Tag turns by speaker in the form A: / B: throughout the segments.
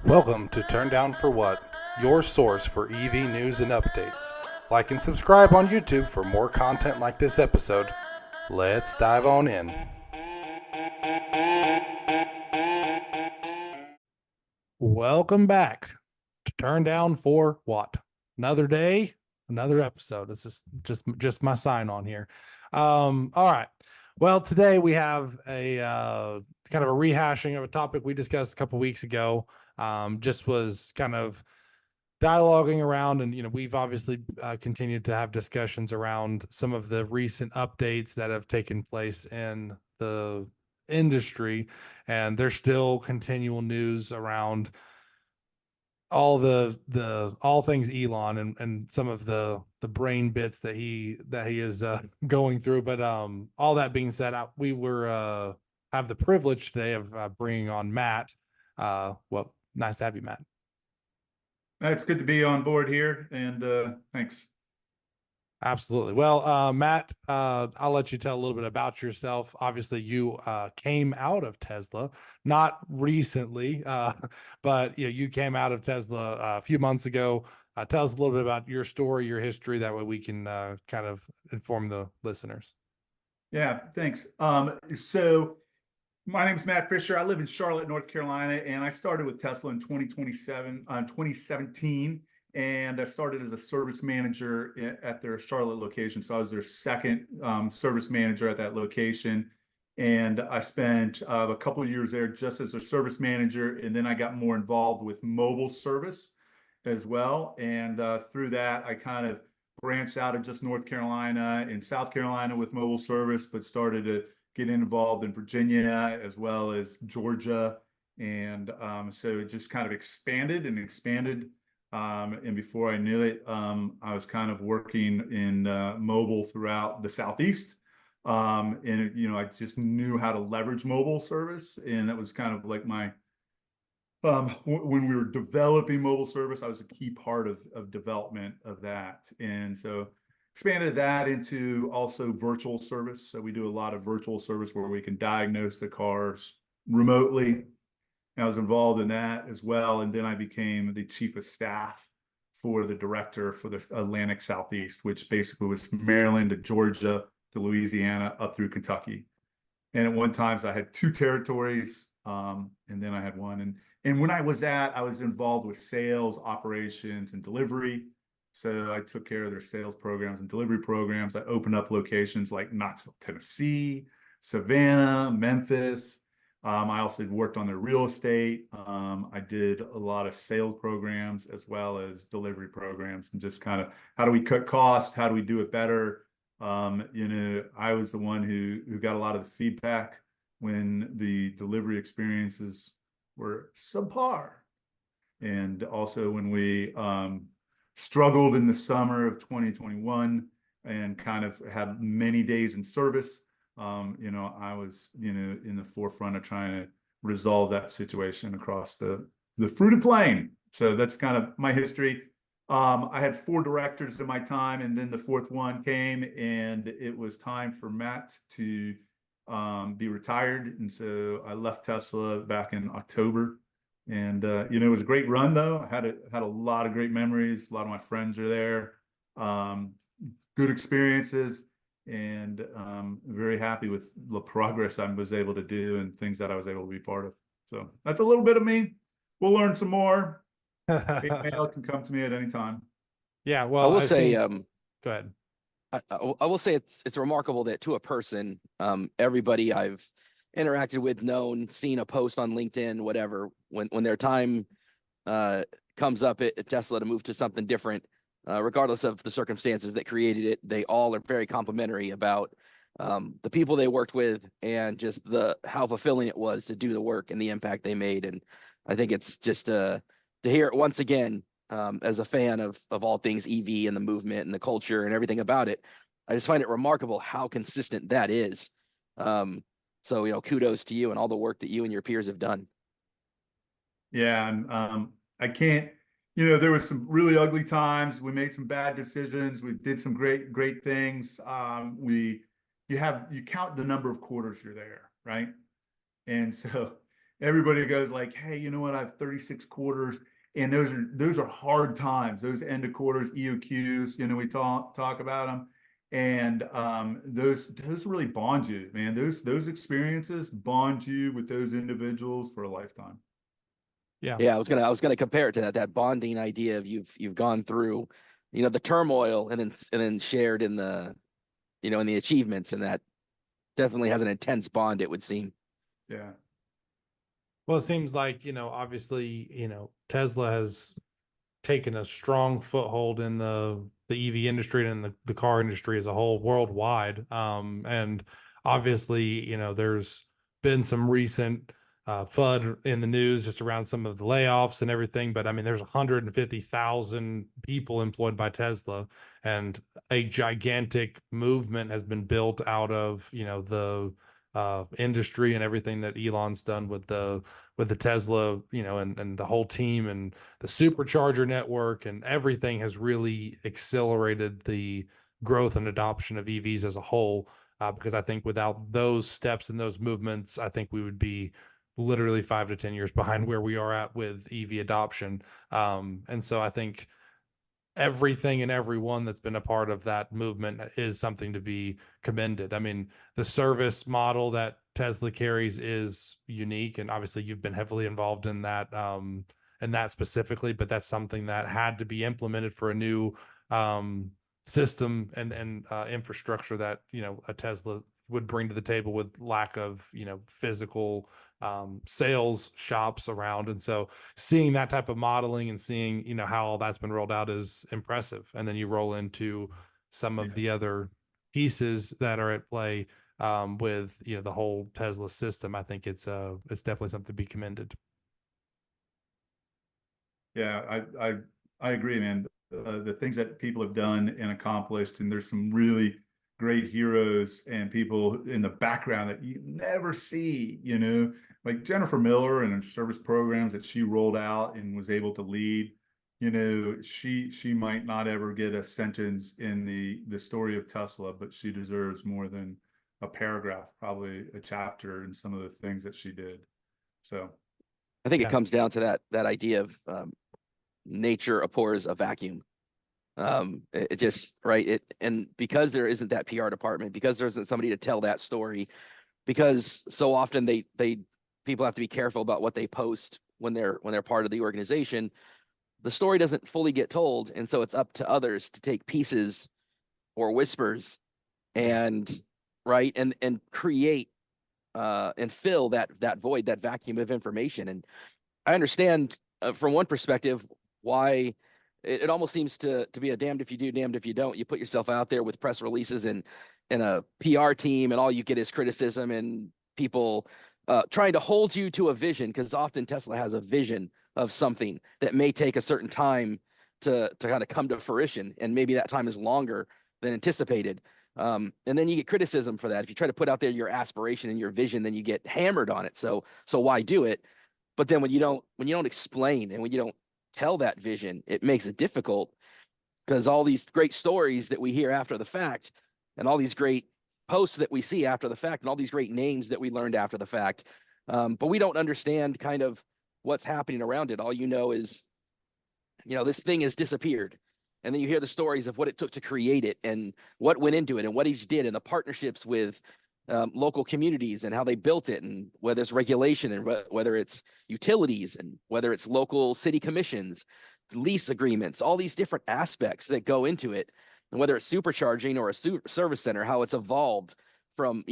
A: Welcome to Turn Down for What, your source for EV news and updates. Like and subscribe on YouTube for more content like this episode. Let's dive on in. Welcome back to Turn Down for What. Another day, another episode. It's just my sign on here. All right. Well, today we have a kind of a rehashing of a topic we discussed a couple weeks ago. Just was kind of dialoguing around, and we've obviously continued to have discussions around some of the recent updates that have taken place in the industry, and there's still continual news around all things Elon and some of the brain bits that he is going through. But all that being said, we were have the privilege today of bringing on Matt. Well, nice to have you, Matt.
B: It's good to be on board here, and thanks.
A: Absolutely. Well, Matt, I'll let you tell a little bit about yourself. Obviously, you came out of Tesla, not recently, but you came out of Tesla a few months ago. Tell us a little bit about your story, your history. That way we can kind of inform the listeners.
B: Yeah, thanks. So my name is Matt Fisher. I live in Charlotte, North Carolina, and I started with Tesla in 2017, and I started as a service manager at their Charlotte location. So I was their second service manager at that location, and I spent a couple of years there just as a service manager, and then I got more involved with mobile service as well. And through that, I kind of branched out of just North Carolina and South Carolina with mobile service, but started to get involved in Virginia as well as Georgia. And so it just kind of expanded and expanded. And before I knew it, I was kind of working in mobile throughout the Southeast. And I just knew how to leverage mobile service. And that was kind of like my when we were developing mobile service, I was a key part of development of that. And so expanded that into also virtual service. So we do a lot of virtual service where we can diagnose the cars remotely. I was involved in that as well. And then I became the chief of staff for the director for the Atlantic Southeast, which basically was Maryland to Georgia to Louisiana up through Kentucky. And at one time, I had two territories, and then I had one. And when I was involved with sales, operations, and delivery. So I took care of their sales programs and delivery programs. I opened up locations like Knoxville, Tennessee, Savannah, Memphis. I also worked on their real estate. I did a lot of sales programs as well as delivery programs, and just kind of how do we cut costs? How do we do it better? I was the one who got a lot of the feedback when the delivery experiences were subpar. And also when we struggled in the summer of 2021 and kind of had many days in service, I was, in the forefront of trying to resolve that situation across the fruited plain. So that's kind of my history. I had four directors in my time, and then the fourth one came, and it was time for Matt to be retired. And so I left Tesla back in October. And it was a great run though. I had a lot of great memories. A lot of my friends are there. Good experiences, and very happy with the progress I was able to do and things that I was able to be part of. So that's a little bit of me. We'll learn some more. Email can come to me at any time.
A: Yeah,
C: I
A: well,
C: will
A: I
C: say,
A: go ahead.
C: I will say it's remarkable that to a person, everybody I've interacted with, known, seen a post on LinkedIn, whatever, when their time comes up at Tesla to move to something different, regardless of the circumstances that created it, they all are very complimentary about the people they worked with and just how fulfilling it was to do the work and the impact they made. And I think it's just to hear it once again. As a fan of all things EV and the movement and the culture and everything about it, I just find it remarkable how consistent that is. So kudos to you and all the work that you and your peers have done.
B: Yeah, and I can't. There was some really ugly times. We made some bad decisions. We did some great things. You count the number of quarters you're there, right? And so everybody goes like, hey, you know what? I have 36 quarters. And those are hard times. Those end of quarters, EOQs, we talk about them. And those really bond you, man. Those experiences bond you with those individuals for a lifetime.
A: Yeah.
C: Yeah, I was gonna compare it to that bonding idea of you've gone through, the turmoil and then shared in the, in the achievements, and that definitely has an intense bond, it would seem.
B: Yeah.
A: Well, it seems like, obviously, Tesla has taken a strong foothold in the EV industry and the car industry as a whole worldwide. And obviously, there's been some recent FUD in the news just around some of the layoffs and everything. But I mean, there's 150,000 people employed by Tesla, and a gigantic movement has been built out of, the industry and everything that Elon's done with the Tesla, and the whole team and the supercharger network and everything has really accelerated the growth and adoption of EVs as a whole. Because I think without those steps and those movements, I think we would be literally 5 to 10 years behind where we are at with EV adoption. And so I think everything and everyone that's been a part of that movement is something to be commended. I mean, the service model that Tesla carries is unique, and obviously you've been heavily involved in that specifically, but that's something that had to be implemented for a new system and infrastructure that a Tesla would bring to the table with lack of physical sales shops around. And so seeing that type of modeling and seeing how all that's been rolled out is impressive. And then you roll into some of the other pieces that are at play with the whole Tesla system. I think it's definitely something to be commended.
B: Yeah, I agree, man. The things that people have done and accomplished, and there's some really great heroes and people in the background that you never see, like Jennifer Miller and her service programs that she rolled out and was able to lead. She might not ever get a sentence in the story of Tesla, but she deserves more than a paragraph, probably a chapter in some of the things that she did. So
C: I think
A: Yeah.
C: it comes down to that idea of nature abhors a vacuum. It just right and because there isn't that PR department, because there isn't somebody to tell that story, because so often they people have to be careful about what they post when they're part of the organization. The story doesn't fully get told, and so it's up to others to take pieces or whispers and and create and fill that void, that vacuum of information. And I understand from one perspective why it almost seems to be a damned if you do, damned if you don't. You put yourself out there with press releases and a PR team, and all you get is criticism and people trying to hold you to a vision, because often Tesla has a vision of something that may take a certain time to kind of come to fruition, and maybe that time is longer than anticipated. And then you get criticism for that. If you try to put out there your aspiration and your vision, then you get hammered on it. So why do it? But then when you don't explain and when you don't tell that vision, it makes it difficult, because all these great stories that we hear after the fact, and all these great posts that we see after the fact, and all these great names that we learned after the fact, but we don't understand kind of what's happening around it. All is, this thing has disappeared. And then you hear the stories of what it took to create it and what went into it and what each did, and the partnerships with local communities and how they built it, and whether it's regulation and whether it's utilities and whether it's local city commissions, lease agreements, all these different aspects that go into it, and whether it's supercharging or a service center, how it's evolved from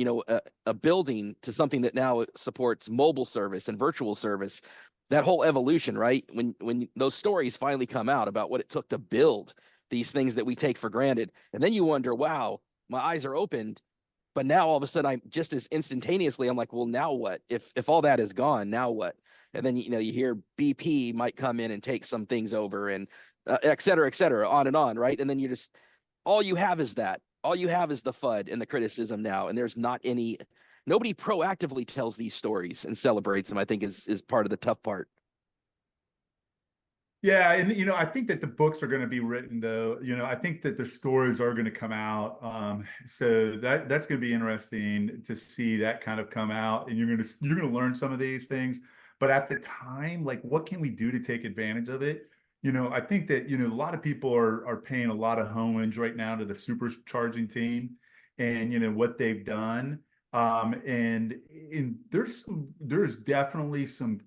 C: a building to something that now supports mobile service and virtual service. That whole evolution, right? When those stories finally come out about what it took to build these things that we take for granted, and then you wonder, wow, my eyes are opened. But now all of a sudden, I'm just as instantaneously, I'm like, well, now what? If all that is gone, now what? And then you hear BP might come in and take some things over, and et cetera, on and on, right? And then all you have is that. All you have is the FUD and the criticism now, and there's nobody proactively tells these stories and celebrates them. I think is part of the tough part.
B: Yeah, and I think that the books are going to be written, though. I think that the stories are going to come out. So that's going to be interesting to see that kind of come out, and you're going to learn some of these things. But at the time, like, what can we do to take advantage of it? I think that, a lot of people are paying a lot of homage right now to the supercharging team and, what they've done. And there's definitely some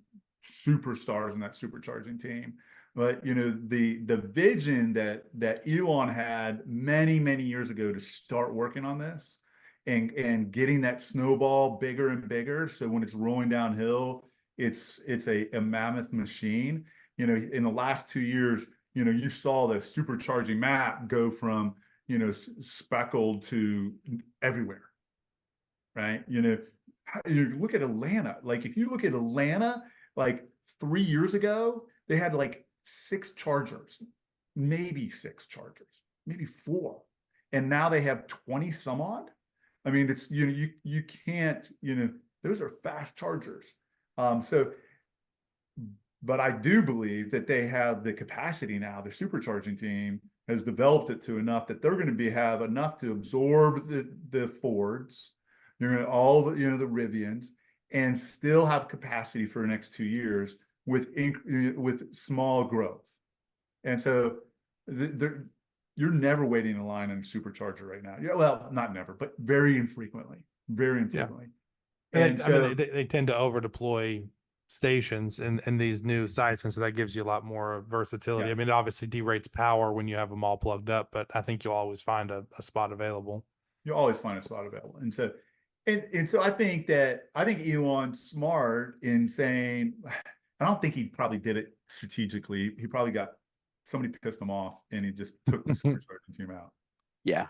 B: superstars in that supercharging team. But the vision that Elon had many, many years ago to start working on this and getting that snowball bigger and bigger. So when it's rolling downhill, it's a mammoth machine. In the last 2 years, you saw the supercharging map go from, speckled to everywhere, right? You look at Atlanta, like if you look at Atlanta, like 3 years ago, they had like 6 chargers, maybe 6 chargers, maybe 4. And now they have 20 some odd. I mean, it's, you can't, those are fast chargers. But I do believe that they have the capacity now. The supercharging team has developed it to enough that they're going to have enough to absorb the Fords, all the the Rivians, and still have capacity for the next 2 years with small growth. And so you're never waiting in line on a supercharger right now. Yeah, well, not never, but very infrequently, very infrequently.
A: Yeah.
B: And so,
A: they tend to over deploy stations in these new sites, and so that gives you a lot more versatility.
B: Yeah.
A: I mean, it obviously derates power when you have them all plugged up, but I think you'll always find a spot available.
B: You'll always find a slot available. And so I think Elon's smart in saying, I don't think he probably did it strategically. He probably got somebody pissed him off and he just took the supercharging team out.
C: Yeah.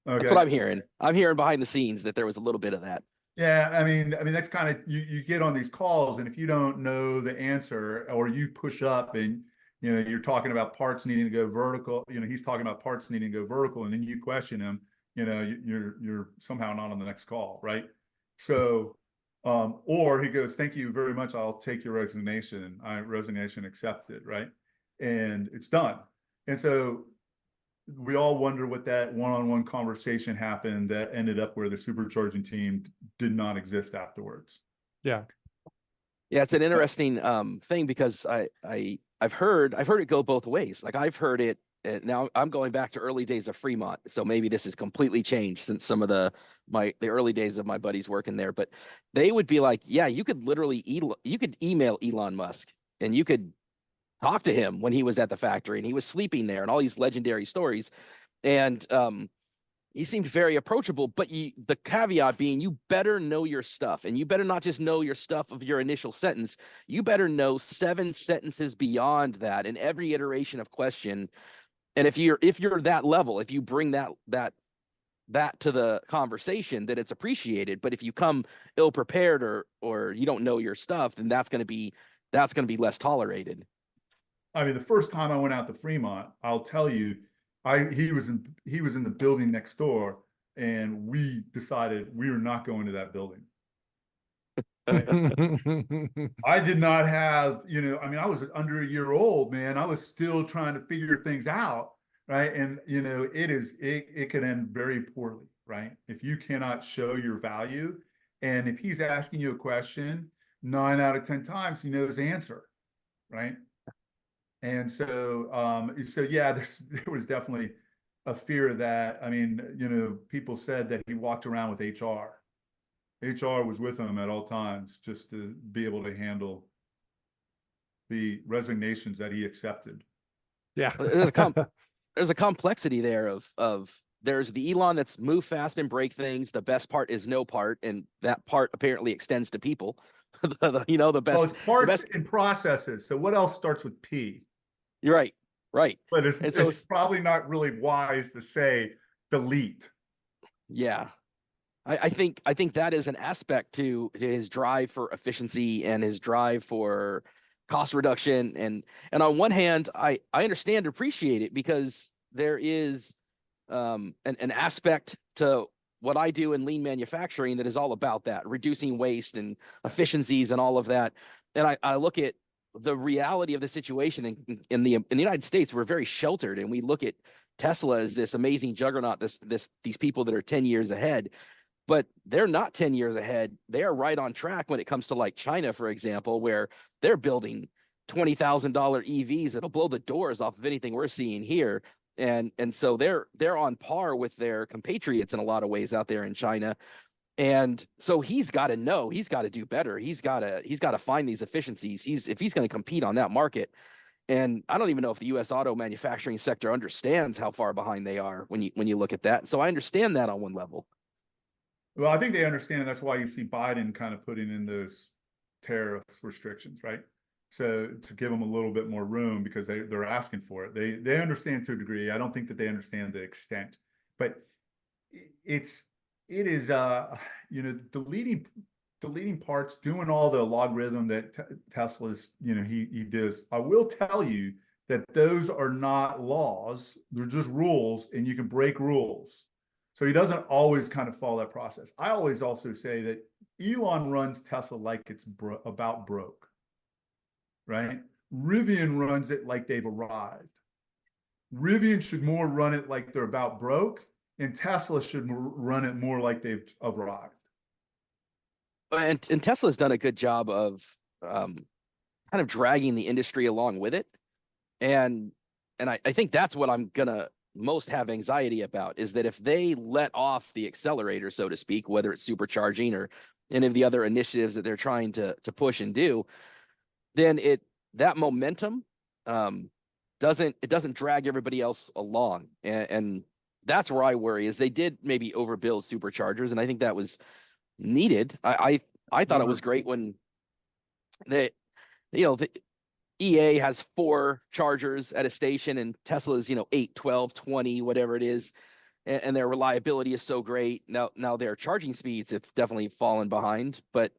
B: Okay.
C: That's what I'm hearing. I'm hearing behind the scenes that there was a little bit of that.
B: Yeah, I mean that's kind of, you get on these calls, and if you don't know the answer, or you push up and you're talking about parts needing to go vertical, he's talking about parts needing to go vertical, and then you question him, you're somehow not on the next call, right? So, or he goes, "Thank you very much. I'll take your resignation. Resignation accepted," right? And it's done. And so we all wonder what that one-on-one conversation happened that ended up where the supercharging team did not exist afterwards.
A: Yeah.
C: Yeah, it's an interesting thing, because I've heard it go both ways. Like, I've heard it, now I'm going back to early days of Fremont, so maybe this has completely changed since some of the early days of my buddies working there. But they would be like, yeah, you could literally email Elon Musk, and you could talk to him when he was at the factory and he was sleeping there, and all these legendary stories. And he seemed very approachable, but the caveat being, you better know your stuff, and you better not just know your stuff of your initial sentence. You better know 7 sentences beyond that in every iteration of question. And if you're that level, if you bring that to the conversation, then it's appreciated. But if you come ill prepared, or you don't know your stuff, then that's going to be less tolerated.
B: I mean, the first time I went out to Fremont, I'll tell you, he was in the building next door, and we decided we were not going to that building. I did not have, I mean, I was under a year old, man. I was still trying to figure things out, right? And it could end very poorly, right? If you cannot show your value, and if he's asking you a question, 9 out of 10 times he knows the answer, right? And so, yeah, there was definitely a fear of that. I mean, people said that he walked around with HR. HR was with him at all times, just to be able to handle the resignations that he accepted.
A: Yeah.
C: There's a complexity there of there's the Elon that's move fast and break things. The best part is no part, and that part apparently extends to people. The best.
B: Well, it's parts
C: best,
B: and processes. So what else starts with P?
C: You're right. Right.
B: But it's probably not really wise to say delete.
C: Yeah. I think that is an aspect to his drive for efficiency and his drive for cost reduction. And on one hand, I understand and appreciate it, because there is an aspect to what I do in lean manufacturing that is all about that, reducing waste and efficiencies and all of that. And I look at the reality of the situation in the United States. We're very sheltered, and we look at Tesla as this amazing juggernaut, these people that are 10 years ahead. but they're not 10 years ahead. They are right on track when it comes to like China, for example, where they're building $20,000 EVs that'll blow the doors off of anything we're seeing here. And so they're on par with their compatriots in a lot of ways out there in China. And so he's got to know, he's got to do better. He's got to find these efficiencies. If he's going to compete on that market. And I don't even know if the US auto manufacturing sector understands how far behind they are when you look at that. So I understand that on one level.
B: Well, I think they understand, and that's why you see Biden kind of putting in those tariff restrictions, right? So to give them a little bit more room, because they're asking for it. They understand to a degree. I don't think that they understand the extent, but it is the leading parts, doing all the logarithm that Tesla's, he does. I will tell you that those are not laws. They're just rules, and you can break rules. So he doesn't always kind of follow that process. I always also say that Elon runs Tesla like it's about broke, right? Rivian runs it like they've arrived. Rivian should more run it like they're about broke, and Tesla should run it more like they've arrived.
C: And Tesla's done a good job of kind of dragging the industry along with it. And I think that's what I'm gonna most have anxiety about, is that if they let off the accelerator, so to speak, whether it's supercharging or any of the other initiatives that they're trying to push and do, then that momentum doesn't drag everybody else along. And that's where I worry, is they did maybe overbuild superchargers, and I think that was needed. I thought it was great when the EA has 4 chargers at a station, and Tesla's 8, 12, 20, whatever it is, and their reliability is so great. Now their charging speeds have definitely fallen behind, but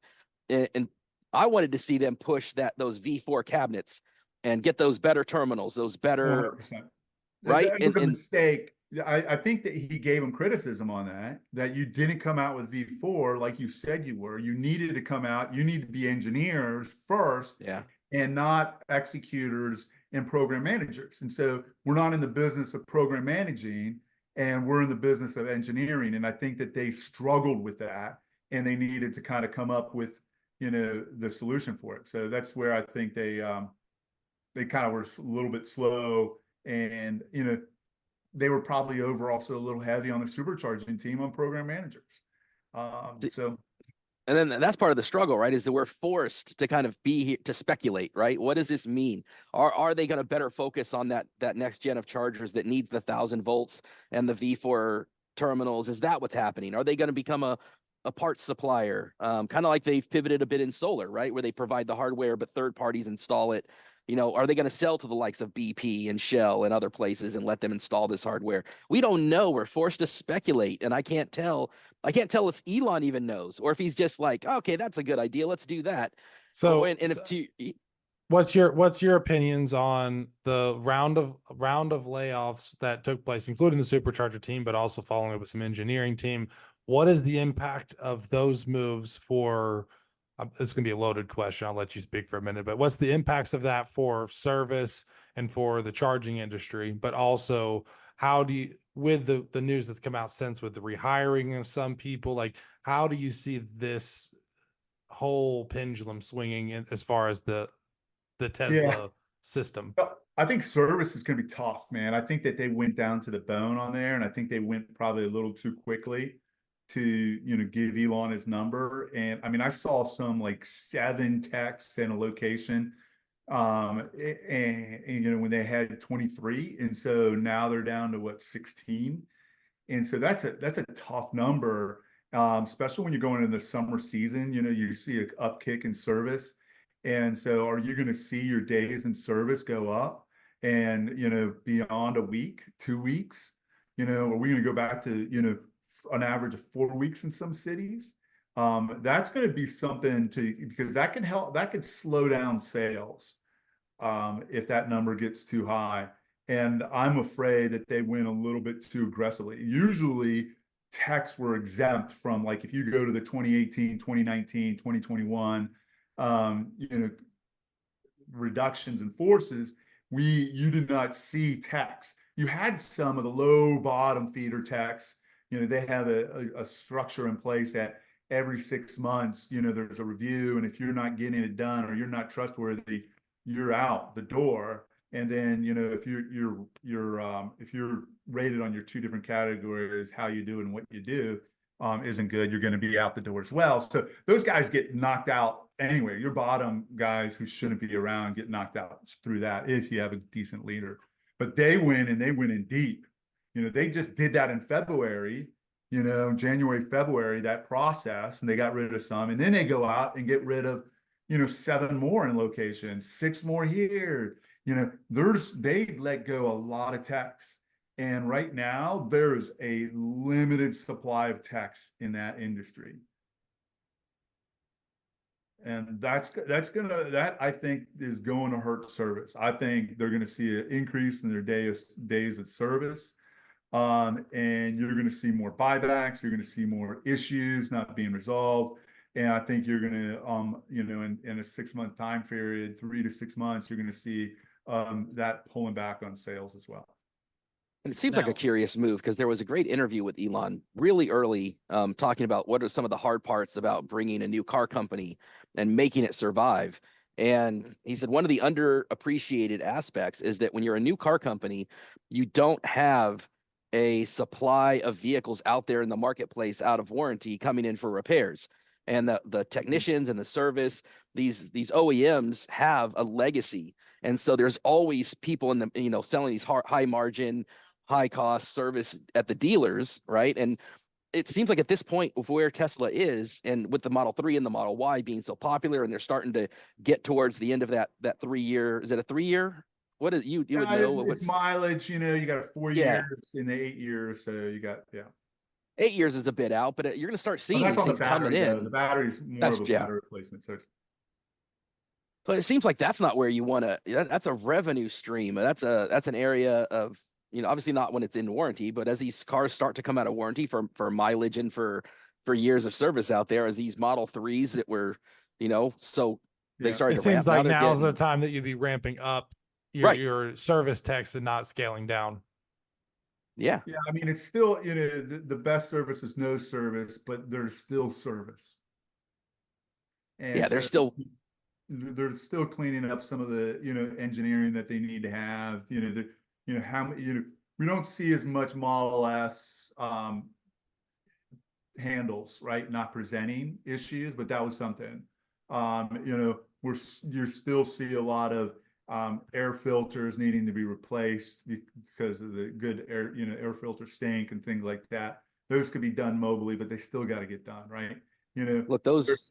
C: and I wanted to see them push those V4 cabinets and get those better terminals, those better
B: 100%.
C: right.
B: That was a mistake. I think that he gave him criticism on that you didn't come out with V4 like you said you were. You needed to come out. You need to be engineers first,
C: Yeah,
B: and not executors and program managers. And so we're not in the business of program managing, and we're in the business of engineering. And I think that they struggled with that, and they needed to kind of come up with, the solution for it. So that's where I think they kind of were a little bit slow, and, they were probably also a little heavy on the supercharging team on program managers. So
C: and then that's part of the struggle, right? Is that we're forced to kind of be here to speculate, right? What does this mean? Are they going to better focus on that next gen of chargers that needs the 1,000 volts and the V4 terminals? Is that what's happening? Are they going to become a parts supplier, kind of like they've pivoted a bit in solar, right, where they provide the hardware but third parties install it? Are they going to sell to the likes of BP and Shell and other places and let them install this hardware? We don't know. We're forced to speculate, and I can't tell if Elon even knows, or if he's just like, okay, that's a good idea, let's do that.
A: So, what's your opinions on the round of layoffs that took place, including the supercharger team, but also following up with some engineering team? What is the impact of those moves for? It's going to be a loaded question. I'll let you speak for a minute, but what's the impacts of that for service and for the charging industry? But also, how do you, with the news that's come out since, with the rehiring of some people, like, how do you see this whole pendulum swinging as far as the Tesla system?
B: I think service is going to be tough, man. I think that they went down to the bone on there, and I think they went probably a little too quickly to, give Elon his number. And I mean, I saw some like 7 techs in a location, and when they had 23, and so now they're down to 16. And so that's a tough number, especially when you're going into the summer season. You see an upkick in service, and so are you going to see your days in service go up, and beyond a week, 2 weeks? Are we going to go back to an average of 4 weeks in some cities? That's going to be something because that can help. That could slow down sales if that number gets too high. And I'm afraid that they went a little bit too aggressively. Usually techs were exempt from, like, if you go to the 2018, 2019, 2021, reductions in forces, you did not see techs. You had some of the low bottom feeder techs they have a structure in place that every 6 months, there's a review, and if you're not getting it done or you're not trustworthy, you're out the door. And then, if if you're rated on your two different categories, how you do and what you do, isn't good, you're going to be out the door as well. So those guys get knocked out anyway. Your bottom guys who shouldn't be around get knocked out through that if you have a decent leader. But they win, and they win in deep. They just did that in February, January, February, that process, and they got rid of some. And then they go out and get rid of, 7 more in location, 6 more here. They let go a lot of techs. And right now, there's a limited supply of techs in that industry. And that I think is going to hurt service. I think they're going to see an increase in their days of service. And you're going to see more buybacks. You're going to see more issues not being resolved. And I think you're going to, in a 6-month time period, 3 to 6 months, you're going to see that pulling back on sales as well.
C: And it seems like a curious move, because there was a great interview with Elon really early, talking about what are some of the hard parts about bringing a new car company and making it survive. And he said one of the underappreciated aspects is that when you're a new car company, you don't have a supply of vehicles out there in the marketplace out of warranty coming in for repairs. And the technicians and the service, these OEMs have a legacy. And so there's always people in the, selling these high margin, high cost service at the dealers, right? And it seems like at this point of where Tesla is, and with the Model 3 and the Model Y being so popular, and they're starting to get towards the end of that 3-year, is it a 3-year? What is you would know?
B: It's mileage, you got a 4
C: Yeah.
B: years in the 8 years. So you got,
C: 8 years is a bit out, but you're going to start seeing
B: that's
C: these
B: on the
C: things coming
B: battery, though.
C: in.
B: The battery's more of a battery replacement. So
C: So it seems like that's not where you want to. That's a revenue stream. That's an area of, obviously not when it's in warranty, but as these cars start to come out of warranty for mileage and for years of service out there, as these Model 3s that were, so they started
A: it
C: to ramp.
A: Seems like now's the time that you'd be ramping up your service techs and not scaling down.
B: Yeah. I mean, it's still, the best service is no service, but there's still service. And
C: they're still
B: cleaning up some of the, engineering that they need to have, we don't see as much Model S, handles, right? Not presenting issues, but that was something, you still see a lot of, air filters needing to be replaced because of the good air, air filter stink and things like that. Those could be done mobily, but they still got to get done, right?
C: Look, those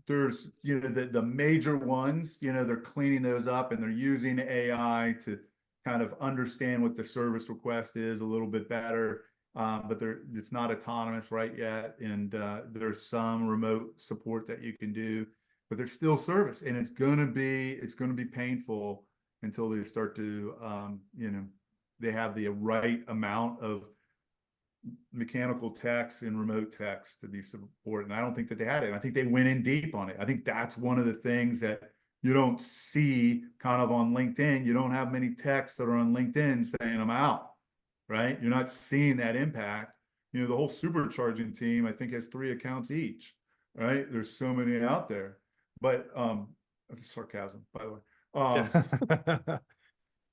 B: there's the major ones, they're cleaning those up, and they're using AI to kind of understand what the service request is a little bit better. But it's not autonomous right yet, and there's some remote support that you can do. But there's still service, and it's gonna be painful until they start to, they have the right amount of mechanical techs and remote techs to be supported. And I don't think that they had it. I think they went in deep on it. I think that's one of the things that you don't see kind of on LinkedIn. You don't have many techs that are on LinkedIn saying I'm out, right? You're not seeing that impact. The whole supercharging team, I think, has 3 accounts each, right? There's so many out there. But that's sarcasm, by the way.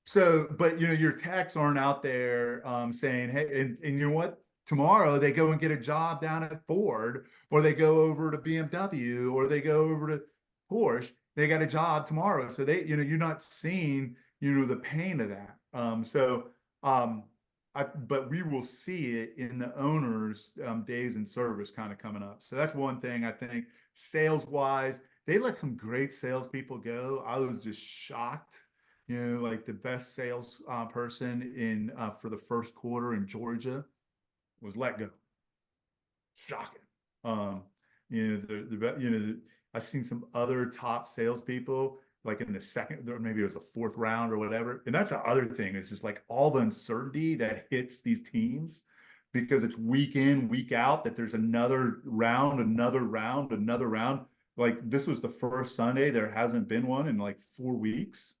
B: So, but your techs aren't out there saying, hey, and you know what? Tomorrow they go and get a job down at Ford, or they go over to BMW, or they go over to Porsche. They got a job tomorrow. So they, you're not seeing, the pain of that. But we will see it in the owners' days in service kind of coming up. So that's one thing I think. Sales wise, they let some great salespeople go. I was just shocked. Like the best sales person in for the first quarter in Georgia was let go. Shocking. I've seen some other top salespeople like in the second, or maybe it was a 4th round or whatever. And that's the other thing. It's just like all the uncertainty that hits these teams because it's week in, week out, that there's another round, another round, another round. Like this was the first Sunday. There hasn't been one in like 4 weeks.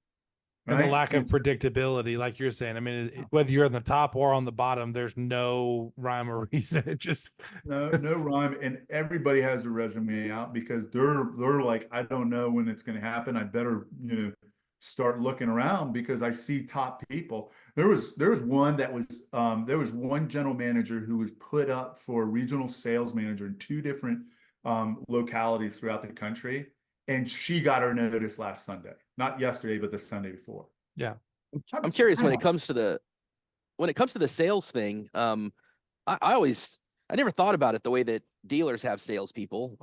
A: And the
B: right?
A: lack of predictability, like you're saying. I mean, whether you're on the top or on the bottom, there's no rhyme or reason. It just
B: No
A: it's,
B: rhyme, and everybody has a resume out because they're like, I don't know when it's going to happen. I better start looking around because I see top people. There was one that was there was one general manager who was put up for a regional sales manager in two different localities throughout the country, and she got her notice last Sunday, not yesterday, but the Sunday before.
A: yeah.
C: I'm curious when
B: I
C: it comes to the sales thing. I never thought about it the way that dealers have salespeople.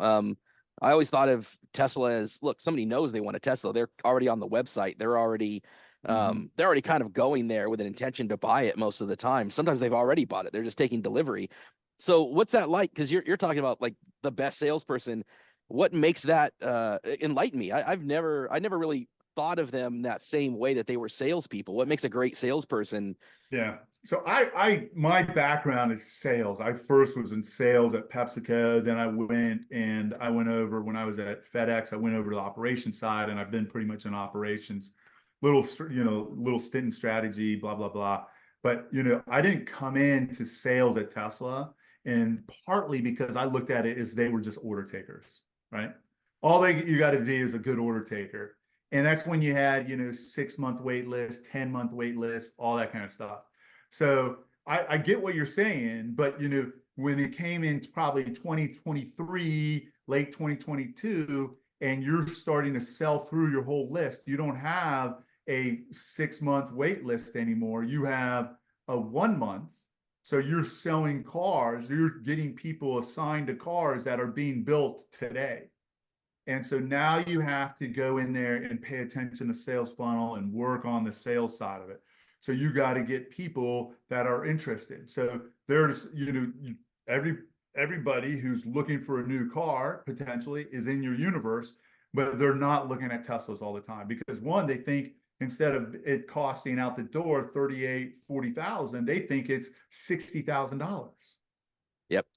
C: I always thought of Tesla as, look, somebody knows they want a Tesla. They're already on the website. They're already kind of going there with an intention to buy it most of the time. Sometimes they've already bought it. They're just taking delivery. So what's that like? Because you're talking about like the best salesperson. What makes that enlighten me? I never really thought of them that same way that they were salespeople. What makes a great salesperson?
B: Yeah. So my background is sales. I first was in sales at PepsiCo. Then I went over when I was at FedEx. I went over to the operations side, and I've been pretty much in operations, little stint in strategy, blah blah blah. But I didn't come into sales at Tesla, and partly because I looked at it as they were just order takers, right? You got to be is a good order taker. And that's when you had, 6-month wait list, 10-month wait list, all that kind of stuff. So I get what you're saying, but when it came in probably 2023, late 2022, and you're starting to sell through your whole list, you don't have a 6-month wait list anymore. You have a 1 month. So you're selling cars, you're getting people assigned to cars that are being built today. And so now you have to go in there and pay attention to sales funnel and work on the sales side of it. So you got to get people that are interested. So there's, everybody who's looking for a new car potentially is in your universe, but they're not looking at Teslas all the time because one, they think instead of it costing out the door 38, 40,000, they think it's $60,000.
C: Yep.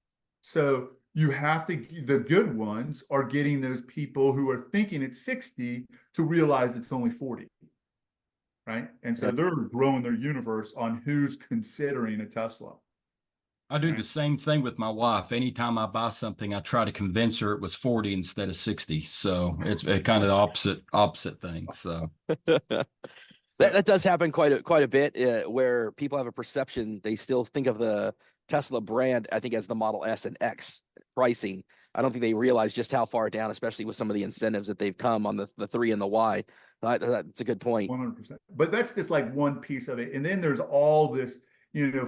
B: So you have to, the good ones are getting those people who are thinking it's 60 to realize it's only 40. Right. And so
C: Yep.
B: they're growing their universe on who's considering a Tesla.
D: I do
B: Right.
D: the same thing with my wife. Anytime I buy something, I try to convince her it was 40 instead of 60. So it's kind of the opposite thing. So
C: That does happen quite a bit where people have a perception. They still think of the Tesla brand, I think, as the Model S and X pricing. I don't think they realize just how far down, especially with some of the incentives that they've come on the 3 and the Y. That's a good point.
B: 100%. But that's just like one piece of it. And then there's all this,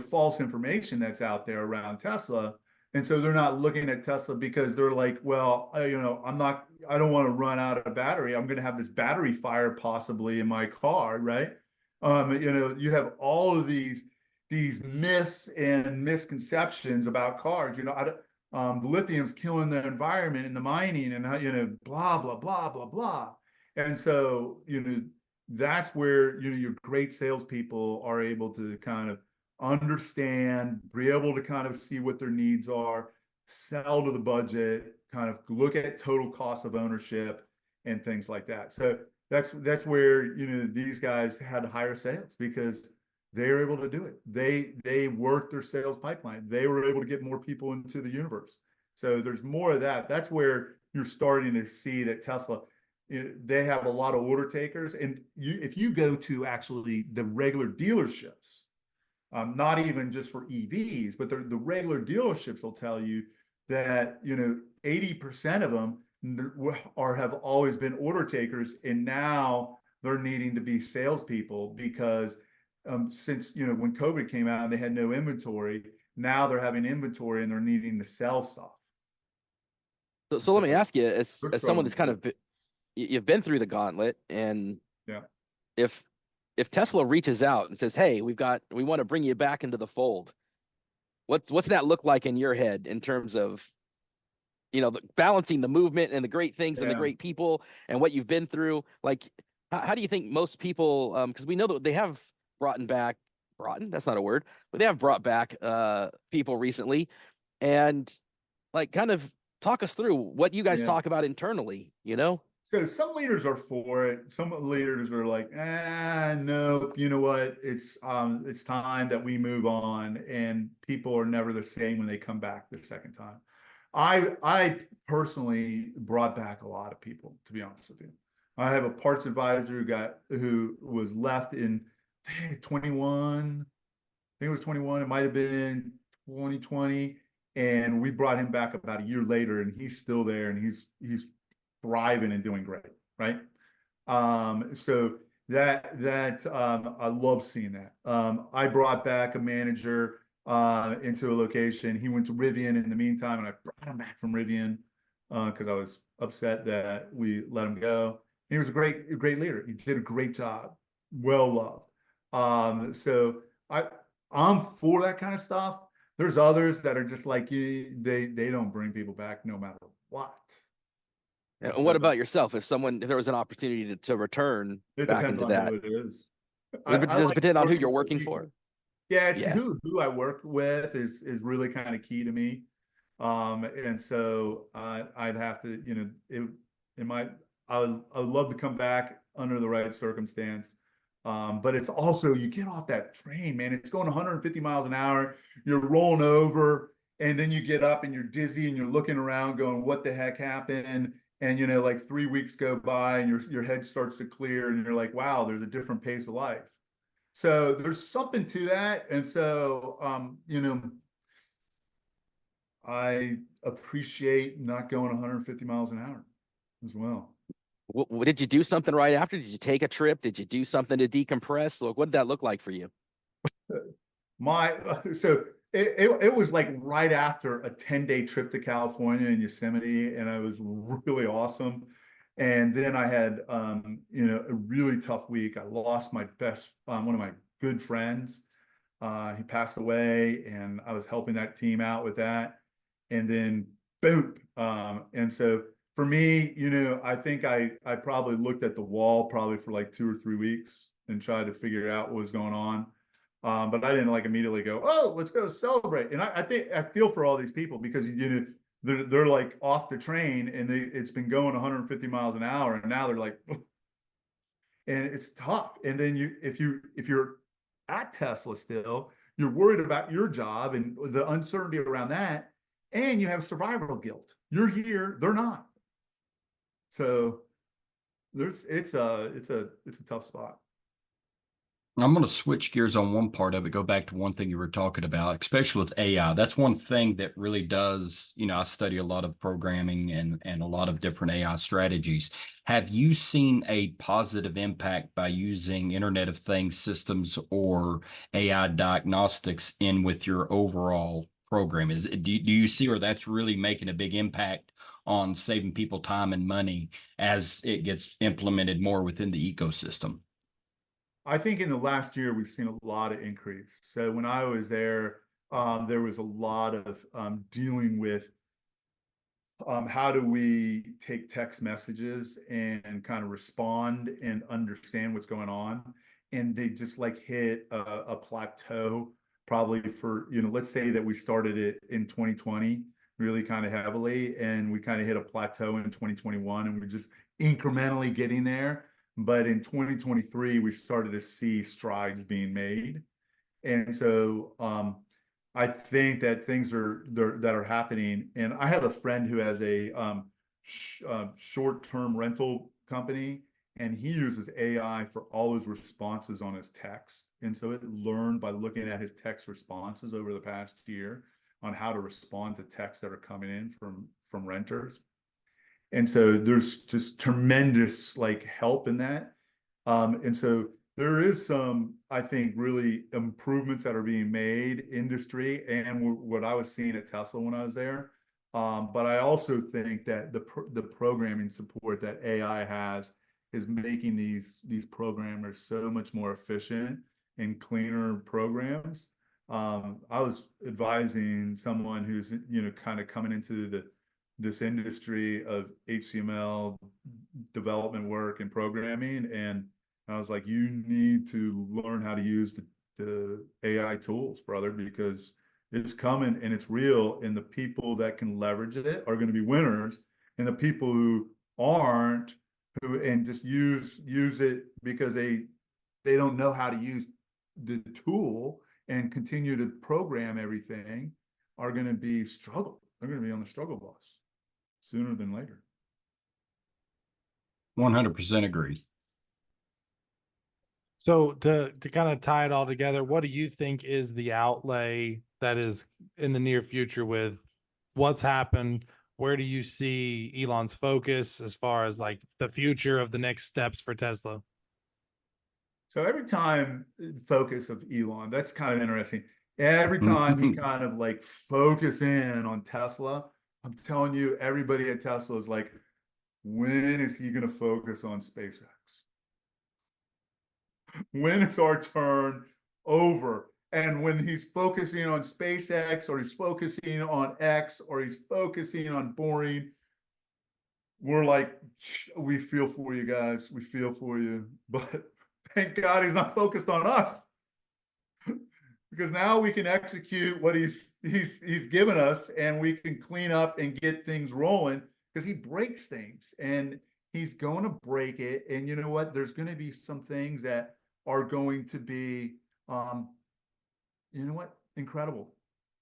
B: false information that's out there around Tesla. And so they're not looking at Tesla because they're like, well, I don't want to run out of battery. I'm going to have this battery fire possibly in my car, right? You have all of these myths and misconceptions about cars. The lithium's killing the environment and the mining and blah blah blah blah blah. And so that's where your great salespeople are able to kind of understand, be able to kind of see what their needs are, sell to the budget, kind of look at total cost of ownership and things like that. So that's where these guys had higher sales because they were able to do it. They worked their sales pipeline. They were able to get more people into the universe. So there's more of that. That's where you're starting to see that Tesla, they have a lot of order takers. And if you go to actually the regular dealerships, not even just for EVs, but the regular dealerships will tell you that 80% of them have always been order takers, and now they're needing to be salespeople because since when COVID came out and they had no inventory, now they're having inventory and they're needing to sell stuff.
C: So let me ask you, as
B: They're
C: someone that's kind
B: struggling.
C: of you've been through the gauntlet, and
B: Yeah.
C: if Tesla reaches out and says, "Hey, we want to bring you back into the fold," what's that look like in your head in terms of balancing the movement and the great things and the
B: Yeah.
C: great people and what you've been through? Like, how do you think most people? Because we know that they have that's not a word, but they have brought back people recently, and like kind of talk us through what you guys
B: Yeah.
C: talk about internally.
B: So some leaders are for it. Some leaders are like, no, you know what? It's time that we move on, and people are never the same when they come back the second time. I personally brought back a lot of people, to be honest with you. I have a parts advisor who was left in 21. I think it was 21. It might have been 2020. And we brought him back about a year later, and he's still there, and he's thriving and doing great, right? So I love seeing that. I brought back a manager into a location. He went to Rivian in the meantime, and I brought him back from Rivian because I was upset that we let him go. And he was a great leader. He did a great job, well loved. So I'm for that kind of stuff. There's others that are just like you. They don't bring people back no matter what.
C: And what about yourself? If there was an opportunity to return
B: It
C: back
B: depends
C: into
B: on
C: that,
B: who it is.
C: does it depend on who you're
B: with
C: working
B: people.
C: for?
B: Yeah, it's
C: Yeah.
B: who I work with is really kind of key to me. And so I'd have to, I would love to come back under the right circumstance. But it's also, you get off that train, man, it's going 150 miles an hour, you're rolling over, and then you get up and you're dizzy and you're looking around going, what the heck happened? And, like 3 weeks go by and your head starts to clear and you're like, wow, there's a different pace of life. So there's something to that. And so, I appreciate not going 150 miles an hour as well.
C: Did you do something right after? Did you take a trip? Did you do something to decompress? Look, what did that look like for you?
B: So it was like right after a 10-day trip to California and Yosemite, and it was really awesome. And then I had a really tough week. I lost my one of my good friends. He passed away, and I was helping that team out with that. And then boom. And so for me, I think I probably looked at the wall probably for like 2 or 3 weeks and tried to figure out what was going on. But I didn't like immediately go, oh, let's go celebrate. And I think I feel for all these people because they're like off the train and it's been going 150 miles an hour, and now they're like, and it's tough. And then if you're at Tesla still, you're worried about your job and the uncertainty around that, and you have survival guilt. You're here, they're not. So it's a tough spot.
D: I'm going to switch gears on one part of it, go back to one thing you were talking about, especially with AI. That's one thing that really does, I study a lot of programming and a lot of different AI strategies. Have you seen a positive impact by using Internet of Things systems or AI diagnostics in with your overall program? Do you see where that's really making a big impact on saving people time and money as it gets implemented more within the ecosystem?
B: I think in the last year, we've seen a lot of increase. So when I was there was a lot of dealing with how do we take text messages and kind of respond and understand what's going on. And they just like hit a plateau probably for, let's say that we started it in 2020 really kind of heavily, and we kind of hit a plateau in 2021, and we're just incrementally getting there. But in 2023, we started to see strides being made. And so I think that things that are happening. And I have a friend who has a short-term rental company, and he uses AI for all his responses on his text. And so it learned by looking at his text responses over the past year on how to respond to texts that are coming in from renters. And so there's just tremendous like help in that. And so there is some, I think, really improvements that are being made industry and what I was seeing at Tesla when I was there. But I also think that the programming support that AI has is making these programmers so much more efficient and cleaner programs. I was advising someone who's kind of coming into this industry of HTML development work and programming, and I was like, you need to learn how to use the AI tools, brother, because it's coming and it's real, and the people that can leverage it are going to be winners, and the people who aren't and just use it because they don't know how to use the tool and continue to program everything are going to be struggle. They're going to be on the struggle bus sooner than later.
D: 100% agree.
A: So to kind of tie it all together, what do you think is the outlay that is in the near future with what's happened? Where do you see Elon's focus as far as like the future of the next steps for Tesla?
B: So every time focus of Elon, that's kind of interesting. Every time he kind of like focus in on Tesla, I'm telling you, everybody at Tesla is like, when is he going to focus on SpaceX? When is our turn over? And when he's focusing on SpaceX or he's focusing on X or he's focusing on boring, we're like, we feel for you guys. We feel for you. But thank God he's not focused on us. Because now we can execute what he's given us, and we can clean up and get things rolling, because he breaks things and he's going to break it. And you know what? There's going to be some things that are going to be, you know what? Incredible.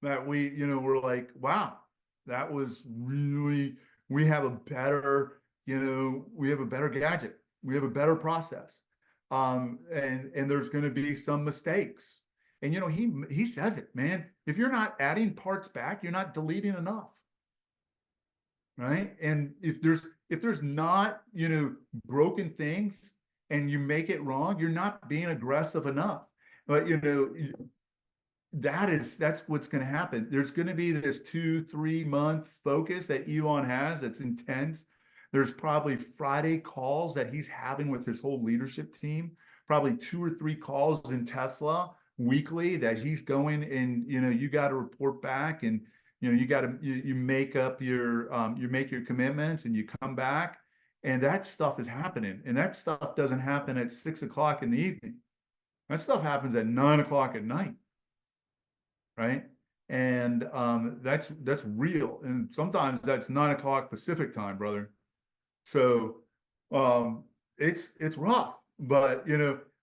B: That we're like, wow, that was really, we have a better, we have a better gadget. We have a better process. And there's going to be some mistakes. And he says it, man. If you're not adding parts back, you're not deleting enough, right? And if there's not broken things and you make it wrong, you're not being aggressive enough. But that's what's going to happen. There's going to be this 2-3 month focus that Elon has that's intense. There's probably Friday calls that he's having with his whole leadership team, probably 2 or 3 calls in Tesla weekly that he's going, and you got to report back, and you got to you make up your you make your commitments and you come back, and that stuff is happening. And that stuff doesn't happen at 6 o'clock in the evening. That stuff happens at 9 o'clock at night, right? And that's real, and sometimes that's 9 o'clock Pacific time, brother. So it's rough, but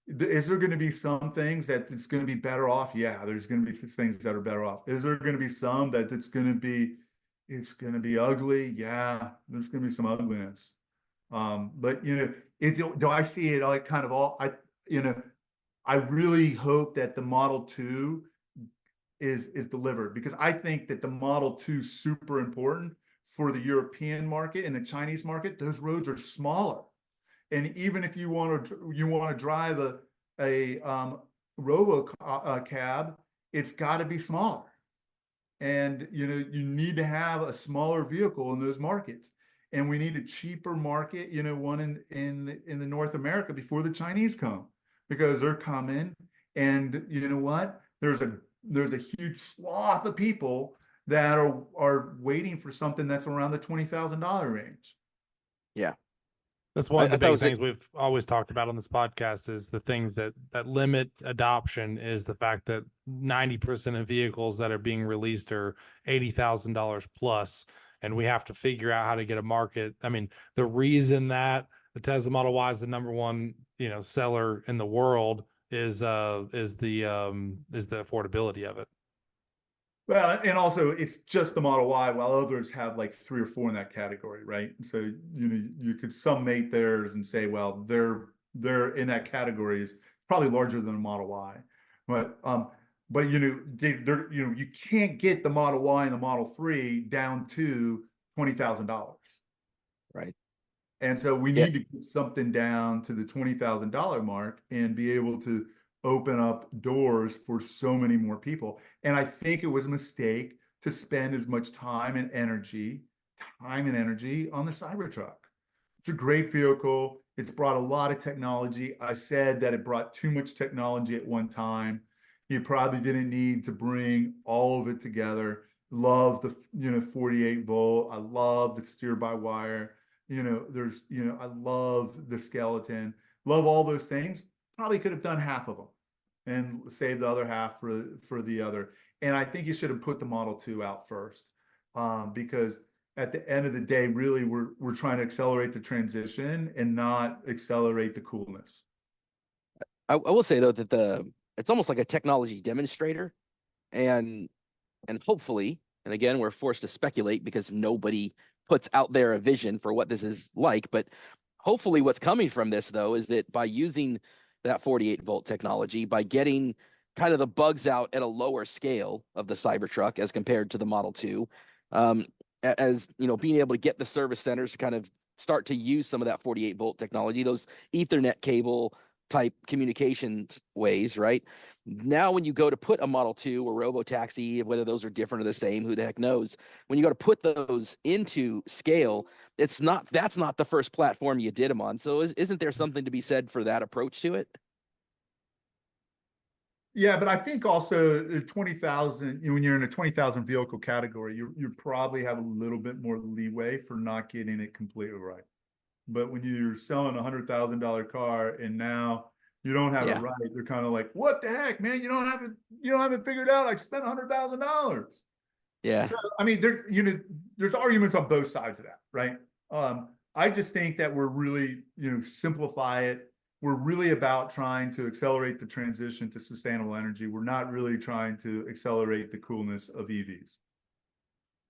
B: is there going to be some things that it's going to be better off? Yeah, there's going to be things that are better off. Is there going to be some that it's going to be ugly? Yeah, there's going to be some ugliness. But do I see it like kind of all? I really hope that the Model 2 is delivered, because I think that the Model 2 is super important for the European market and the Chinese market. Those roads are smaller. And even if you want to drive a robo cab, it's got to be smaller. And you need to have a smaller vehicle in those markets. And we need a cheaper market, one in the North America before the Chinese come, because they're coming. And you know what? There's a huge swath of people that are waiting for something that's around the $20,000 range.
C: Yeah.
A: That's one of the big things
C: it.
A: we've always talked about on this podcast, is the things that limit adoption is the fact that 90% of vehicles that are being released are $80,000 plus. And we have to figure out how to get a market. I mean, the reason that the Tesla Model Y is the number one, seller in the world is the affordability of it.
B: Well, and also it's just the Model Y, while others have like 3 or 4 in that category, right? So you could summate theirs and say, well, they're in that category is probably larger than a Model Y, but you can't get the Model Y and the Model 3 down to $20,000,
C: Right.
B: and so we need to get something down to the $20,000 mark and be able to open up doors for so many more people. And I think it was a mistake to spend as much time and energy on the Cybertruck. It's a great vehicle. It's brought a lot of technology. I said that it brought too much technology at one time. You probably didn't need to bring all of it together. Love the 48 volt. I love the steer by wire. I love the skeleton. Love all those things. Probably could have done half of them and save the other half for the other. And I think you should have put the Model 2 out first, because at the end of the day, really, we're trying to accelerate the transition and not accelerate the coolness.
C: I will say though that it's almost like a technology demonstrator, and hopefully, and again, we're forced to speculate because nobody puts out there a vision for what this is like, but hopefully what's coming from this though is that by using that 48-volt technology, by getting kind of the bugs out at a lower scale of the Cybertruck as compared to the Model 2, as you know, being able to get the service centers to kind of start to use some of that 48-volt technology, those Ethernet cable type communication ways, right? Now, when you go to put a Model 2 or Robotaxi, whether those are different or the same, who the heck knows? When you go to put those into scale, that's not the first platform you did them on. So isn't there something to be said for that approach to it?
B: Yeah, but I think also 20,000, when you're in a 20,000 vehicle category, you probably have a little bit more leeway for not getting it completely right. But when you're selling $100,000 car and now you don't have it right, they're kind of like, what the heck, man? You don't have it figured out. I spent $100,000.
C: Yeah.
B: So, I mean, there's arguments on both sides of that, right? I just think that we're really, simplify it. We're really about trying to accelerate the transition to sustainable energy. We're not really trying to accelerate the coolness of EVs.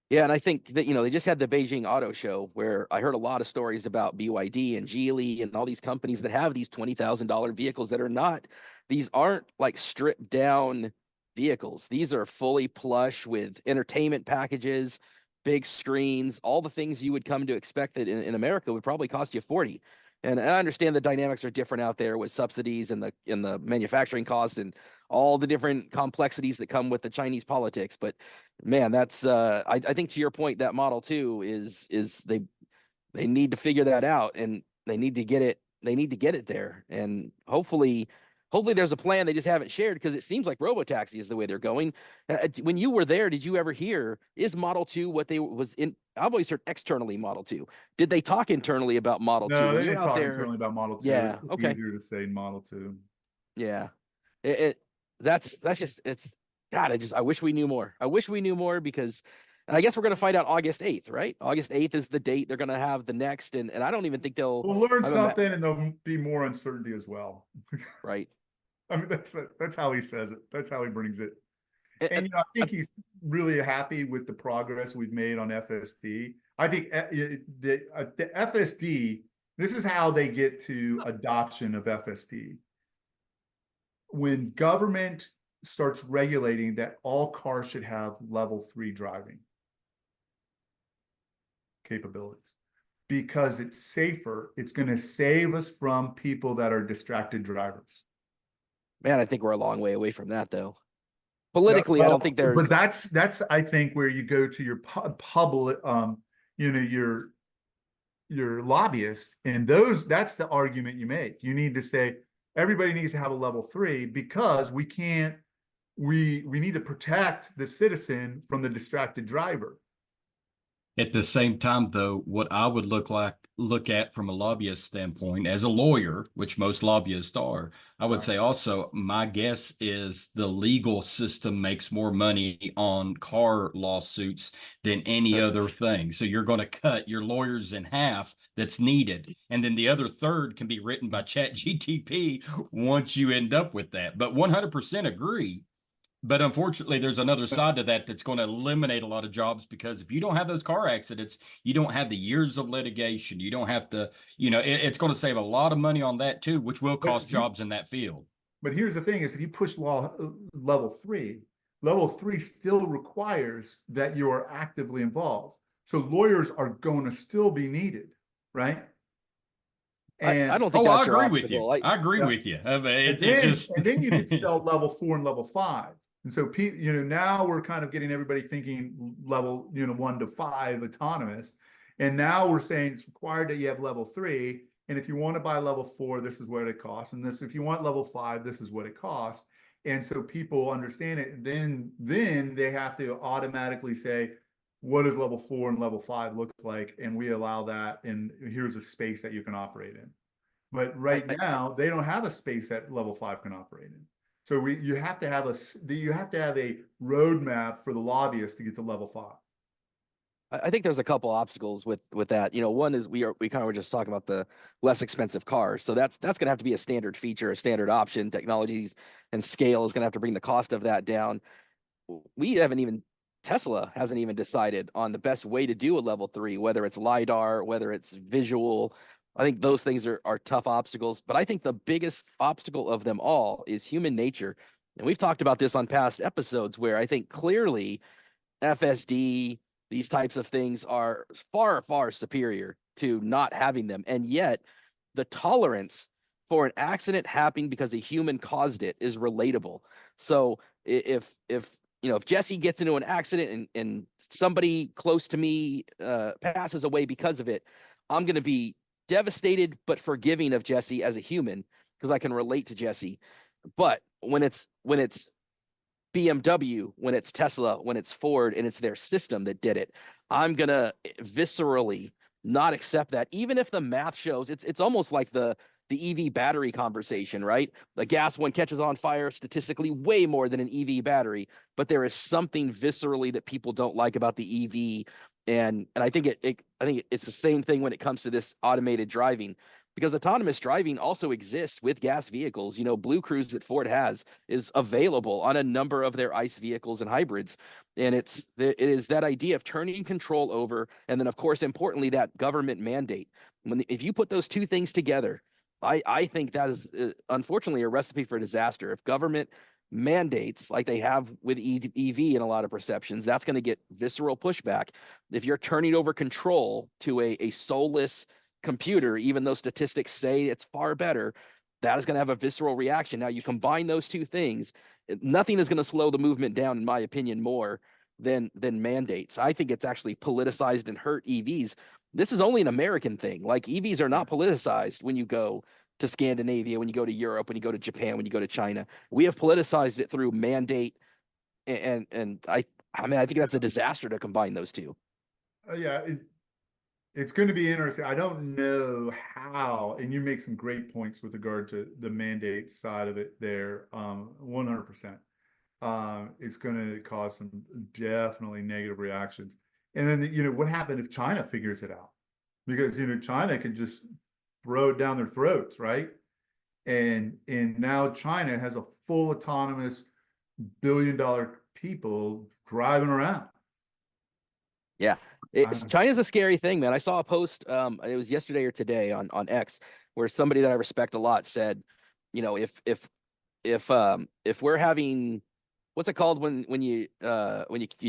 C: Yeah, and I think that, they just had the Beijing Auto Show where I heard a lot of stories about BYD and Geely and all these companies that have these $20,000 vehicles that are not, these aren't like stripped down vehicles. These are fully plush with entertainment packages, big screens, all the things you would come to expect that in America would probably cost you 40. And I understand the dynamics are different out there with subsidies and the manufacturing costs and all the different complexities that come with the Chinese politics. But man, that's I think to your point, that Model 2 is they need to figure that out, and they need to get it there. And hopefully there's a plan they just haven't shared, because it seems like Robotaxi is the way they're going. When you were there, did you ever hear, is Model 2 what they was in? I've always heard externally Model 2. Did they talk internally about Model 2?
B: No,
C: When
B: they
C: you're
B: didn't
C: out
B: talk
C: there,
B: internally about Model 2.
C: yeah,
B: It's
C: okay,
B: easier to say Model 2.
C: yeah, that's just it's God. I wish we knew more. I wish we knew more, because I guess we're gonna find out August 8th, right? August 8th is the date they're gonna have the next, and I don't even think they'll.
B: We'll learn
C: I'm
B: something, and there'll be more uncertainty as well.
C: right.
B: I mean, that's how he says it. That's how he brings it.
C: And,
B: And I think he's really happy with the progress we've made on FSD. I think the FSD, this is how they get to adoption of FSD. When government starts regulating that all cars should have level 3 driving capabilities, because it's safer. It's going to save us from people that are distracted drivers.
C: man, I think we're a long way away from that, though. Politically, I don't think there's.
B: But that's I think where you go to your public, your lobbyists, and that's the argument you make. You need to say everybody needs to have a level 3, because we need to protect the citizen from the distracted driver.
D: At the same time, though, what I would look at from a lobbyist standpoint, as a lawyer, which most lobbyists are, I would say also, my guess is the legal system makes more money on car lawsuits than any other thing. So you're going to cut your lawyers in half that's needed. And then the other third can be written by ChatGPT once you end up with that. But 100% agree. But unfortunately, there's another side to that that's going to eliminate a lot of jobs, because if you don't have those car accidents, you don't have the years of litigation. You don't have to, it's going to save a lot of money on that too, which will cost jobs in that field.
B: But here's the thing: is if you push level 3, level 3 still requires that you are actively involved. So lawyers are going to still be needed, right?
C: And I don't think
D: I
C: that's
D: agree
C: your
D: with you.
C: obstacle.
D: I agree with you. I mean,
B: and then you could sell level 4 and level 5. And so now we're kind of getting everybody thinking level 1 to 5 autonomous. And now we're saying it's required that you have level 3. And if you want to buy level 4, this is what it costs. And if you want level 5, this is what it costs. And so people understand it. Then they have to automatically say, what does level 4 and level 5 look like? And we allow that. And here's a space that you can operate in. But right now, they don't have a space that level 5 can operate in. So you have to have a roadmap for the lobbyists to get to level 5.
C: I think there's a couple obstacles with that. You know, one is we kind of were just talking about the less expensive cars. So that's going to have to be a standard feature, a standard option. Technologies and scale is going to have to bring the cost of that down. We haven't even Tesla hasn't even decided on the best way to do a level 3, whether it's LiDAR, whether it's visual. I think those things are tough obstacles, but I think the biggest obstacle of them all is human nature. And we've talked about this on past episodes where I think clearly FSD, these types of things are far, far superior to not having them. And yet the tolerance for an accident happening because a human caused it is relatable. So if you know, if Jesse gets into an accident and somebody close to me passes away because of it, I'm going to be devastated but forgiving of Jesse as a human because I can relate to Jesse. But when it's BMW, when it's Tesla, when it's Ford, and it's their system that did it, I'm gonna viscerally not accept that, even if the math shows it's almost like the EV battery conversation, right? The gas one catches on fire statistically way more than an EV battery, but there is something viscerally that people don't like about the EV, and I think I think it's the same thing when it comes to this automated driving. Because autonomous driving also exists with gas vehicles. You know, Blue Cruise that Ford has is available on a number of their ICE vehicles and hybrids. And it is that idea of turning control over. And then, of course, importantly, that government mandate. If you put those two things together, I think that is unfortunately a recipe for disaster. If government mandates like they have with EV in a lot of perceptions, that's going to get visceral pushback. If you're turning over control to a soulless computer, even though statistics say it's far better, that is going to have a visceral reaction. Now you combine those two things, nothing is going to slow the movement down, in my opinion, more than mandates. I think it's actually politicized and hurt EVs. This is only an American thing. Like EVs are not politicized when you go to Scandinavia, when you go to Europe, when you go to Japan, when you go to China. We have politicized it through mandate, and I mean I think that's a disaster to combine those two.
B: Yeah, it's going to be interesting. I don't know how, and you make some great points with regard to the mandate side of it there. 100%. It's going to cause some definitely negative reactions. And then, you know, what happened if China figures it out? Because, you know, China can just throw it down their throats, right? And now China has a full autonomous billion-dollar people driving around.
C: Yeah, China's a scary thing, man. I saw a post, it was yesterday or today on X, where somebody that I respect a lot said, you know, if we're having, what's it called when you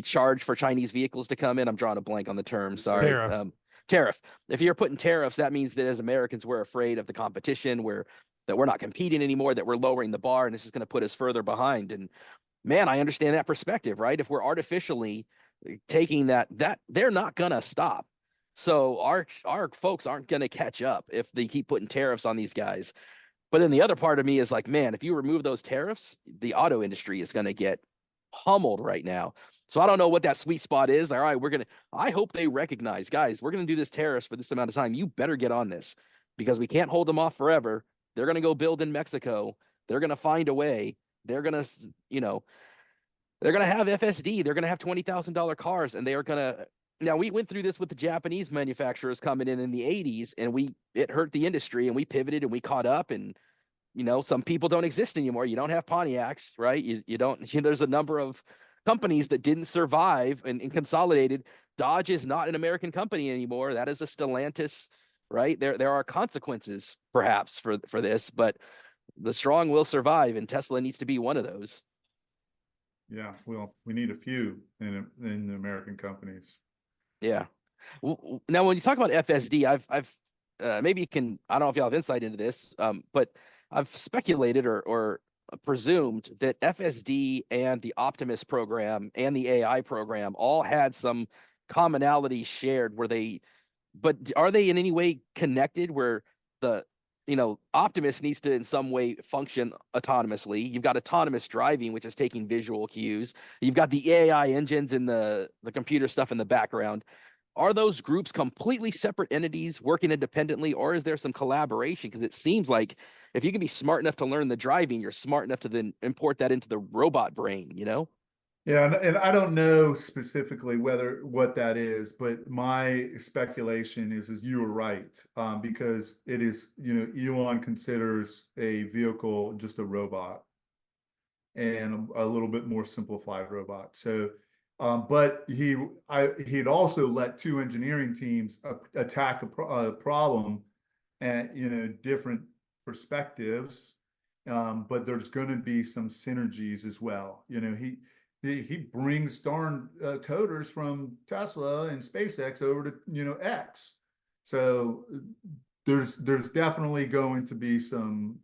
C: charge for Chinese vehicles to come in? I'm drawing a blank on the term. Sorry.
A: Tariff.
C: Tariff. If you're putting tariffs, that means that as Americans, we're afraid of the competition, that we're not competing anymore, that we're lowering the bar, and it's just going to put us further behind. And man, I understand that perspective, right? If we're artificially taking that they're not gonna stop. So our folks aren't gonna catch up if they keep putting tariffs on these guys. But then the other part of me is like, man, if you remove those tariffs, the auto industry is gonna get pummeled right now. So I don't know what that sweet spot is. All right, I hope they recognize, guys, we're gonna do this tariffs for this amount of time. You better get on this because we can't hold them off forever. They're gonna go build in Mexico. They're gonna find a way. They're gonna, you know, they're going to have FSD. They're going to have $20,000 cars, and they are going to. Now, we went through this with the Japanese manufacturers coming in the 80s, and it hurt the industry, and we pivoted and we caught up. And, you know, some people don't exist anymore. You don't have Pontiacs, right? You don't. You know, there's a number of companies that didn't survive and consolidated. Dodge is not an American company anymore. That is a Stellantis, right? There are consequences, perhaps, for this, but the strong will survive, and Tesla needs to be one of those.
B: Yeah, well, we need a few in the American companies.
C: Yeah. Now, when you talk about FSD, I've maybe you can, I don't know if y'all have insight into this, but I've speculated or presumed that FSD and the Optimus program and the AI program all had some commonality shared but are they in any way connected where Optimus needs to in some way function autonomously. You've got autonomous driving, which is taking visual cues. You've got the AI engines and the computer stuff in the background. Are those groups completely separate entities working independently, or is there some collaboration? Because it seems like if you can be smart enough to learn the driving, you're smart enough to then import that into the robot brain, you know?
B: Yeah, and I don't know specifically what that is, but my speculation is you were right, because it is, Elon considers a vehicle just a robot and a little bit more simplified robot. So, but he'd also let two engineering teams attack a problem at different perspectives, but there's going to be some synergies as well. He brings darn coders from Tesla and SpaceX over to X. So there's definitely going to be some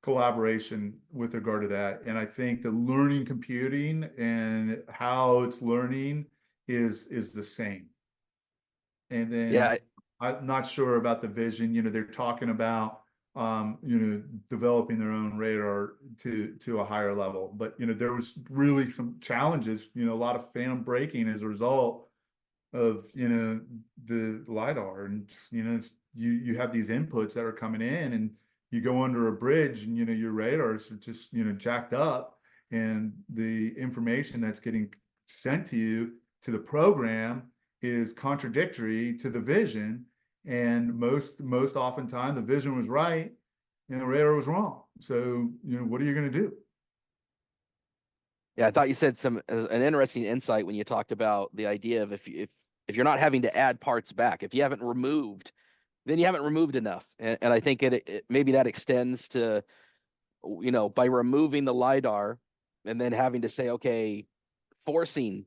B: collaboration with regard to that. And I think the learning computing and how it's learning is the same. And
C: Yeah,
B: then I'm not sure about the vision. They're talking about developing their own radar to a higher level. But there was really some challenges, a lot of phantom braking as a result of the LiDAR. And you have these inputs that are coming in, and you go under a bridge, and your radars are just jacked up, and the information that's getting sent to you to the program is contradictory to the vision. And most oftentimes the vision was right and the radar was wrong. So what are you going to do?
C: yeah. I thought you said an interesting insight when you talked about the idea of if you're not having to add parts back, if you haven't removed, then you haven't removed enough. And I think it maybe that extends to, by removing the LiDAR and then having to say, okay, forcing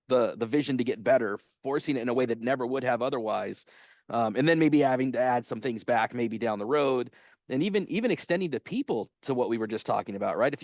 C: the vision to get better, forcing it in a way that never would have otherwise. And then maybe having to add some things back, maybe down the road, and even extending to people to what we were just talking about, right?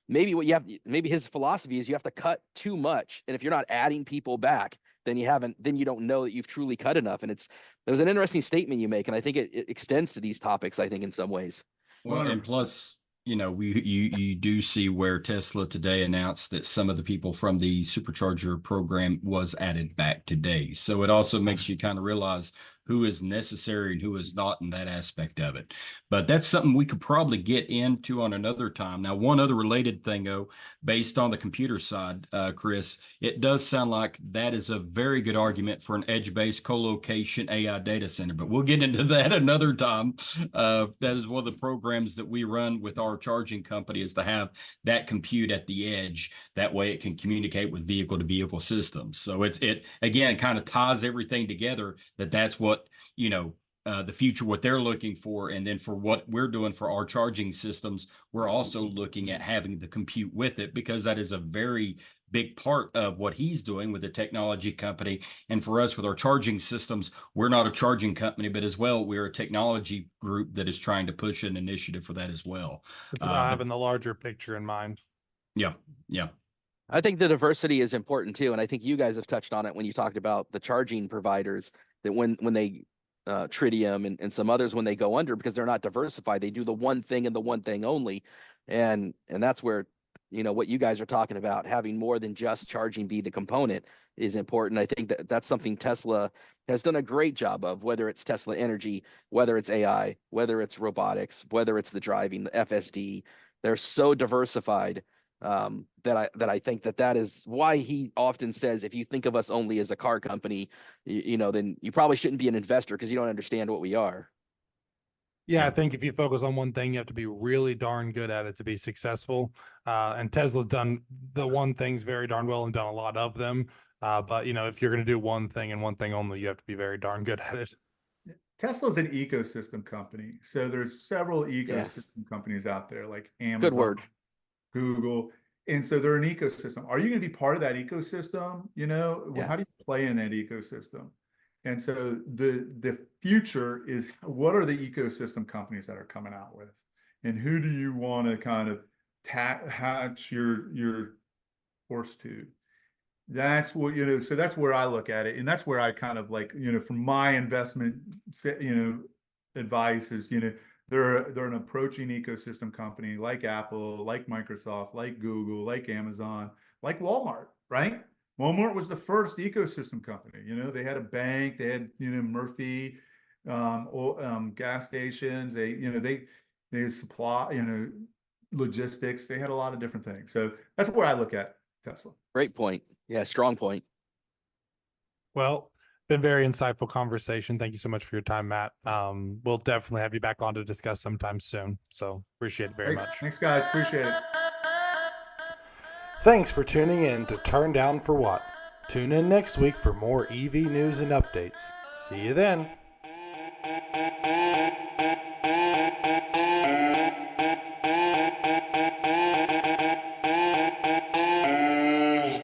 C: Maybe his philosophy is you have to cut too much, and if you're not adding people back, then you don't know that you've truly cut enough. And there was an interesting statement you make, and I think it extends to these topics, I think, in some ways.
D: Well, and
B: 100%.
D: plus, you do see where Tesla today announced that some of the people from the supercharger program was added back today. So it also makes you kind of realize who is necessary and who is not in that aspect of it. But that's something we could probably get into on another time. Now, one other related thing, though, based on the computer side, Chris, it does sound like that is a very good argument for an edge-based co-location AI data center. But we'll get into that another time. That is one of the programs that we run with our charging company, is to have that compute at the edge. That way it can communicate with vehicle to vehicle systems. So it again kind of ties everything together, that's what, the future, what they're looking for. And then for what we're doing for our charging systems, we're also looking at having the compute with it, because that is a very big part of what he's doing with the technology company. And for us with our charging systems, we're not a charging company, but as well, we're a technology group that is trying to push an initiative for that as well.
A: It's about having the larger picture in mind.
D: Yeah, yeah.
C: I think the diversity is important too, and I think you guys have touched on it when you talked about the charging providers, that when they Tritium and some others, when they go under because they're not diversified, they do the one thing and the one thing only, and that's where what you guys are talking about, having more than just charging be the component, is important. I think that's something Tesla has done a great job of, whether it's Tesla Energy, whether it's AI, whether it's robotics, whether it's the driving, the FSD. They're so diversified, that I think that is why he often says, if you think of us only as a car company, then you probably shouldn't be an investor, because you don't understand what we are.
A: Yeah, I think if you focus on one thing, you have to be really darn good at it to be successful. And Tesla's done the one things very darn well and done a lot of them. But if you're going to do one thing and one thing only, you have to be very darn good at it.
B: Tesla's an ecosystem company. So there's several
C: Yeah.
B: ecosystem companies out there, like
C: Good
B: Amazon,
C: word.
B: Google. And so they're an ecosystem. Are you going to be part of that ecosystem?
C: Yeah.
B: How do you play in that ecosystem? And so the future is, what are the ecosystem companies that are coming out with? And who do you want to kind of hatch your horse to? That's what, so that's where I look at it. And that's where I kind of like, from my investment, advice is, they're an approaching ecosystem company like Apple, like Microsoft, like Google, like Amazon, like Walmart, right? Walmart was the first ecosystem company. They had a bank, they had, Murphy, gas stations. They supply, logistics. They had a lot of different things. So that's where I look at Tesla.
C: Great point. Yeah, strong point.
A: Well, been very insightful conversation. Thank you so much for your time, Matt. We'll definitely have you back on to discuss sometime soon. So appreciate it very much.
B: Thanks, guys. Appreciate it.
A: Thanks for tuning in to Turn Down for What. Tune in next week for more EV news and updates. See you then.